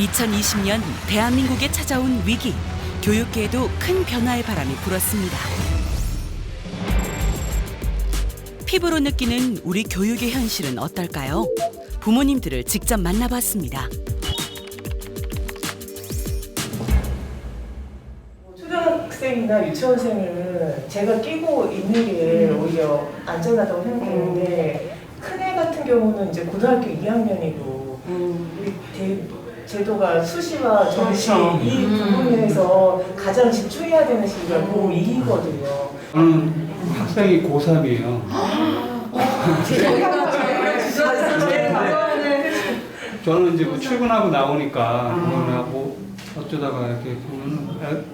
2020년 대한민국에 찾아온 위기, 교육계에도 큰 변화의 바람이 불었습니다. 피부로 느끼는 우리 교육의 현실은 어떨까요? 부모님들을 직접 만나봤습니다. 초등학생이나 유치원생을 제가 끼고 있는 게 오히려 안전하다고 생각했는데 큰애 같은 경우는 이제 고등학교 2학년이고 우리 제도가 수시와 정시 그렇죠. 이 부분에서 가장 집중해야 되는 시기가 고2거든요. 저는 학생이 고3이에요. 저는 이제 뭐 출근하고 나오니까 뭐 어쩌다가 이렇게 보면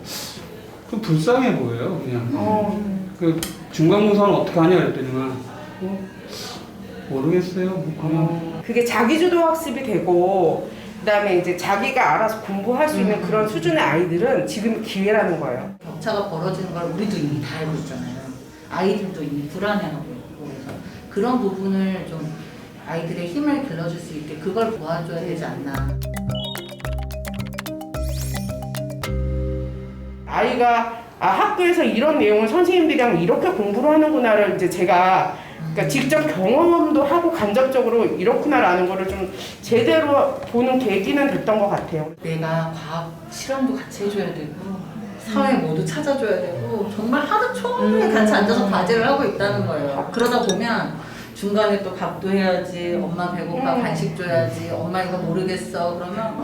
좀 불쌍해 보여요, 그냥. 그 중간고사는 어떻게 하냐 그랬더니만 모르겠어요, 뭐 그냥. 그게 자기주도 학습이 되고 그다음에 이제 자기가 알아서 공부할 수 있는 그런 수준의 아이들은 지금 기회라는 거예요. 격차가 벌어지는 걸 우리도 이미 다 알고 있잖아요. 아이들도 이미 불안해하고 있고 그래서 그런 부분을 좀 아이들의 힘을 길러줄 수 있게 그걸 도와줘야 되지 않나. 아이가 학교에서 이런 내용을 선생님들이랑 이렇게 공부를 하는구나를 이제 제가 그러니까 직접 경험도 하고 간접적으로 이렇구나라는 거를 좀 제대로 보는 계기는 됐던 것 같아요. 내가 과학 실험도 같이 해줘야 되고 사회 모두 찾아줘야 되고 정말 하루 종일 같이 앉아서 과제를 하고 있다는 거예요. 그러다 보면 중간에 또 밥도 해야지, 엄마 배고파 간식 줘야지, 엄마 이거 모르겠어 그러면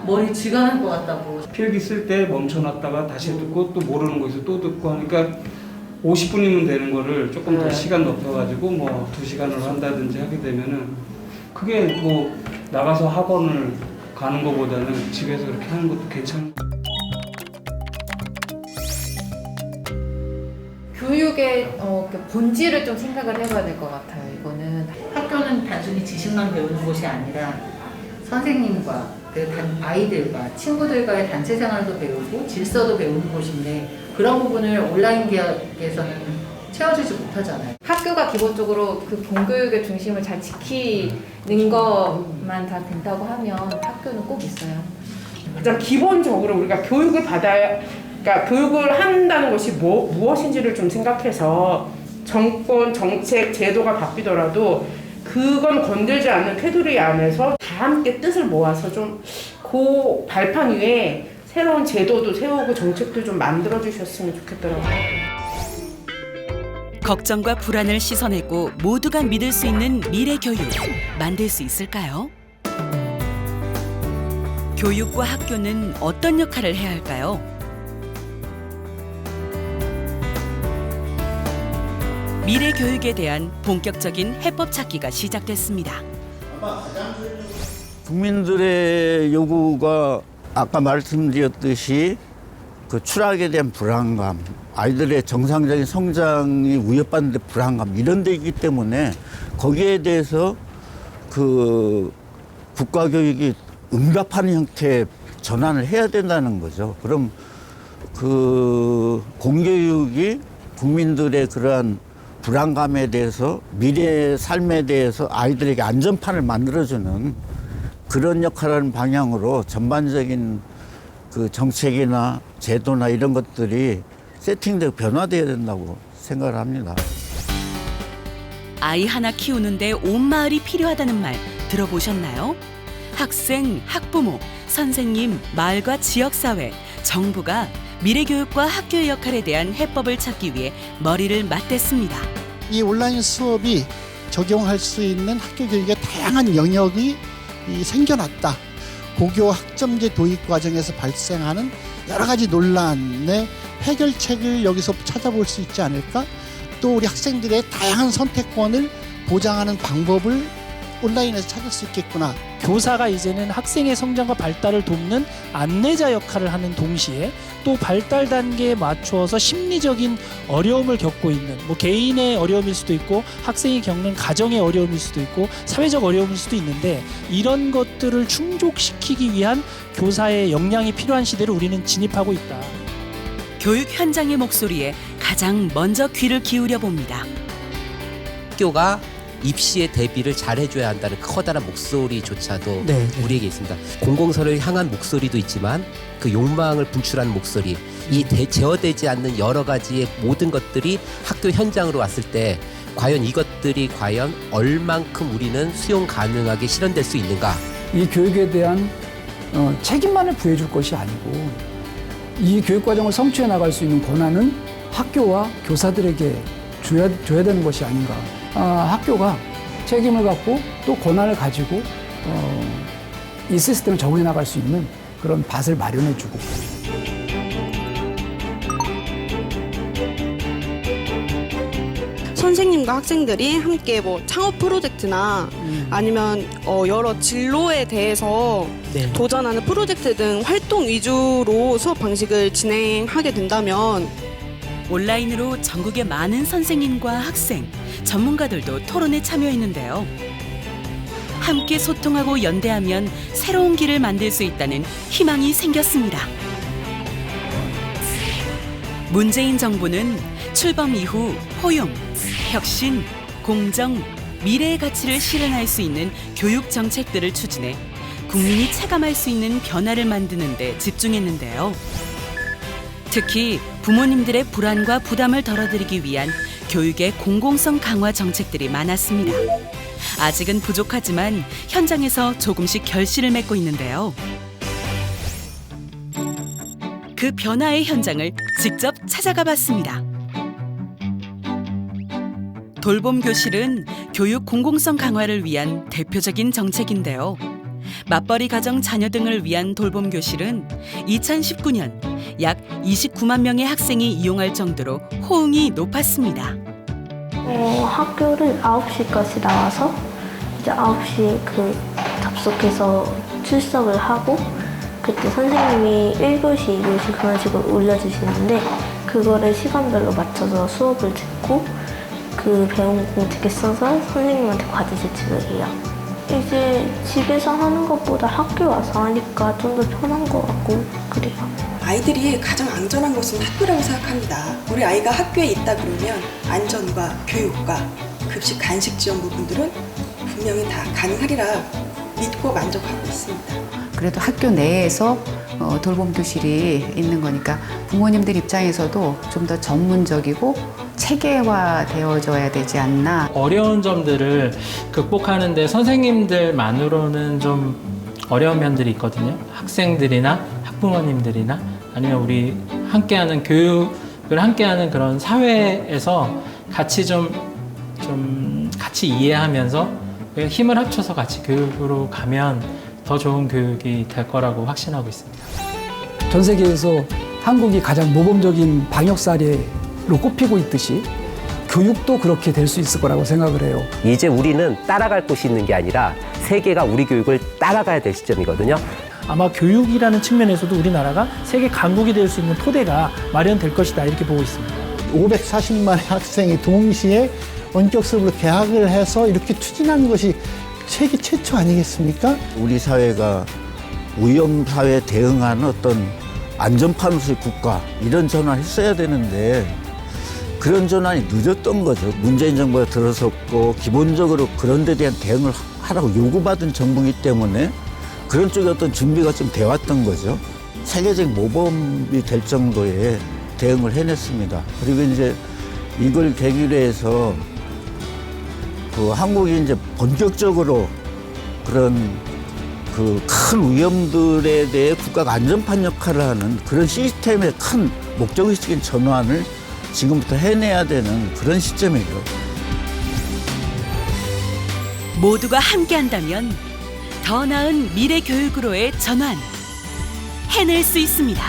머리 쥐가 날 것 같다고. 필기 쓸 때 멈춰놨다가 다시 듣고 또 모르는 거 있어 또 듣고 하니까 50분이면 되는 거를 조금 더 시간 높여가지고 뭐 2시간으로 한다든지 하게 되면은 그게 뭐 나가서 학원을 가는 것보다는 집에서 그렇게 하는 것도 괜찮은. 교육의 그 본질을 좀 생각을 해봐야 될 것 같아요. 이거는 학교는 단순히 지식만 배우는 곳이 아니라 선생님과 아이들과 친구들과의 단체 생활도 배우고 질서도 배우는 곳인데 그런 부분을 온라인 계약에서는 채워주지 못하잖아요. 학교가 기본적으로 그 본교육의 중심을 잘 지키는 것만 다 된다고 하면 학교는 꼭 있어요. 가장 기본적으로 우리가 교육을 받아야, 그러니까 교육을 한다는 것이 무엇인지를 좀 생각해서 정권, 정책, 제도가 바뀌더라도 그건 건들지 않는 테두리 안에서 다 함께 뜻을 모아서 좀 그 발판 위에 새로운 제도도 세우고 정책도 좀 만들어 주셨으면 좋겠더라고요. 걱정과 불안을 씻어내고 모두가 믿을 수 있는 미래 교육 만들 수 있을까요? 교육과 학교는 어떤 역할을 해야 할까요? 미래 교육에 대한 본격적인 해법 찾기가 시작됐습니다. 국민들의 요구가 아까 말씀드렸듯이 그 추락에 대한 불안감, 아이들의 정상적인 성장이 위협받는 데 불안감 이런 데 있기 때문에 거기에 대해서 그 국가교육이 응답하는 형태의 전환을 해야 된다는 거죠. 그럼 그 공교육이 국민들의 그러한 불안감에 대해서 미래의 삶에 대해서 아이들에게 안전판을 만들어주는 그런 역할을 방향으로 전반적인 그 정책이나 제도나 이런 것들이 세팅되고 변화되어야 된다고 생각을 합니다. 아이 하나 키우는데 온 마을이 필요하다는 말 들어보셨나요? 학생, 학부모, 선생님, 마을과 지역사회, 정부가 미래교육과 학교의 역할에 대한 해법을 찾기 위해 머리를 맞댔습니다. 이 온라인 수업이 적용할 수 있는 학교 교육의 다양한 영역이 생겨났다. 고교 학점제 도입 과정에서 발생하는 여러 가지 논란의 해결책을 여기서 찾아볼 수 있지 않을까? 또 우리 학생들의 다양한 선택권을 보장하는 방법을 온라인에서 찾을 수 있겠구나. 교사가 이제는 학생의 성장과 발달을 돕는 안내자 역할을 하는 동시에 또 발달 단계에 맞추어서 심리적인 어려움을 겪고 있는 뭐 개인의 어려움일 수도 있고 학생이 겪는 가정의 어려움일 수도 있고 사회적 어려움일 수도 있는데 이런 것들을 충족시키기 위한 교사의 역량이 필요한 시대를 우리는 진입하고 있다. 교육 현장의 목소리에 가장 먼저 귀를 기울여 봅니다. 학교가 입시의 대비를 잘 해줘야 한다는 커다란 목소리조차도 네. 우리에게 있습니다. 공공서를 향한 목소리도 있지만 그 욕망을 분출하는 목소리, 이 제어되지 않는 여러 가지의 모든 것들이 학교 현장으로 왔을 때 과연 이것들이 과연 얼만큼 우리는 수용 가능하게 실현될 수 있는가? 이 교육에 대한 책임만을 부여줄 것이 아니고 이 교육과정을 성취해 나갈 수 있는 권한은 학교와 교사들에게 줘야 되는 것이 아닌가. 학교가 책임을 갖고 또 권한을 가지고 이 시스템을 적용해 나갈 수 있는 그런 밭을 마련해 주고. 선생님과 학생들이 함께 뭐 창업 프로젝트나 아니면 여러 진로에 대해서 네. 도전하는 프로젝트 등 활동 위주로 수업 방식을 진행하게 된다면 온라인으로 전국의 많은 선생님과 학생, 전문가들도 토론에 참여했는데요. 함께 소통하고 연대하면 새로운 길을 만들 수 있다는 희망이 생겼습니다. 문재인 정부는 출범 이후 포용, 혁신, 공정, 미래의 가치를 실현할 수 있는 교육 정책들을 추진해 국민이 체감할 수 있는 변화를 만드는 데 집중했는데요. 특히 부모님들의 불안과 부담을 덜어드리기 위한 교육의 공공성 강화 정책들이 많았습니다. 아직은 부족하지만 현장에서 조금씩 결실을 맺고 있는데요. 그 변화의 현장을 직접 찾아가 봤습니다. 돌봄 교실은 교육 공공성 강화를 위한 대표적인 정책인데요. 맞벌이 가정 자녀 등을 위한 돌봄 교실은 2019년 약 29만 명의 학생이 이용할 정도로 호응이 높았습니다. 학교를 9시까지 나와서 이제 9시에 접속해서 출석을 하고 그때 선생님이 1교시, 2교시 그런 식으로 올려주시는데 그거를 시간별로 맞춰서 수업을 듣고 그 배운 공책에 써서 선생님한테 과제 제출을 해요. 이제 집에서 하는 것보다 학교 와서 하니까 좀 더 편한 것 같고 그래요. 아이들이 가장 안전한 곳은 학교라고 생각합니다. 우리 아이가 학교에 있다 그러면 안전과 교육과 급식 간식 지원 부분들은 분명히 다 가능하리라 믿고 만족하고 있습니다. 그래도 학교 내에서 돌봄 교실이 있는 거니까 부모님들 입장에서도 좀 더 전문적이고 체계화되어져야 되지 않나. 어려운 점들을 극복하는데 선생님들만으로는 좀 어려운 면들이 있거든요. 학생들이나 학부모님들이나 아니면 우리 함께하는 교육을 함께하는 그런 사회에서 같이 좀 같이 이해하면서 힘을 합쳐서 같이 교육으로 가면 더 좋은 교육이 될 거라고 확신하고 있습니다. 전 세계에서 한국이 가장 모범적인 방역 사례로 꼽히고 있듯이 교육도 그렇게 될 수 있을 거라고 생각을 해요. 이제 우리는 따라갈 곳이 있는 게 아니라 세계가 우리 교육을 따라가야 될 시점이거든요. 아마 교육이라는 측면에서도 우리나라가 세계 강국이 될 수 있는 토대가 마련될 것이다 이렇게 보고 있습니다. 540만의 학생이 동시에 원격 수업으로 개학을 해서 이렇게 추진하는 것이 세계 최초 아니겠습니까? 우리 사회가 위험사회에 대응하는 어떤 안전판수의 국가 이런 전환을 했어야 되는데 그런 전환이 늦었던 거죠. 문재인 정부가 들어섰고 기본적으로 그런 데 대한 대응을 하라고 요구받은 정부이기 때문에 그런 쪽에 어떤 준비가 좀 돼 왔던 거죠. 세계적 모범이 될 정도의 대응을 해냈습니다. 그리고 이제 이걸 계기로 해서 한국이 이제 본격적으로 그런 큰 위험들에 대해 국가가 안전판 역할을 하는 그런 시스템의 큰 목적의식인 전환을 지금부터 해내야 되는 그런 시점이죠. 모두가 함께한다면 더 나은 미래 교육으로의 전환 해낼 수 있습니다.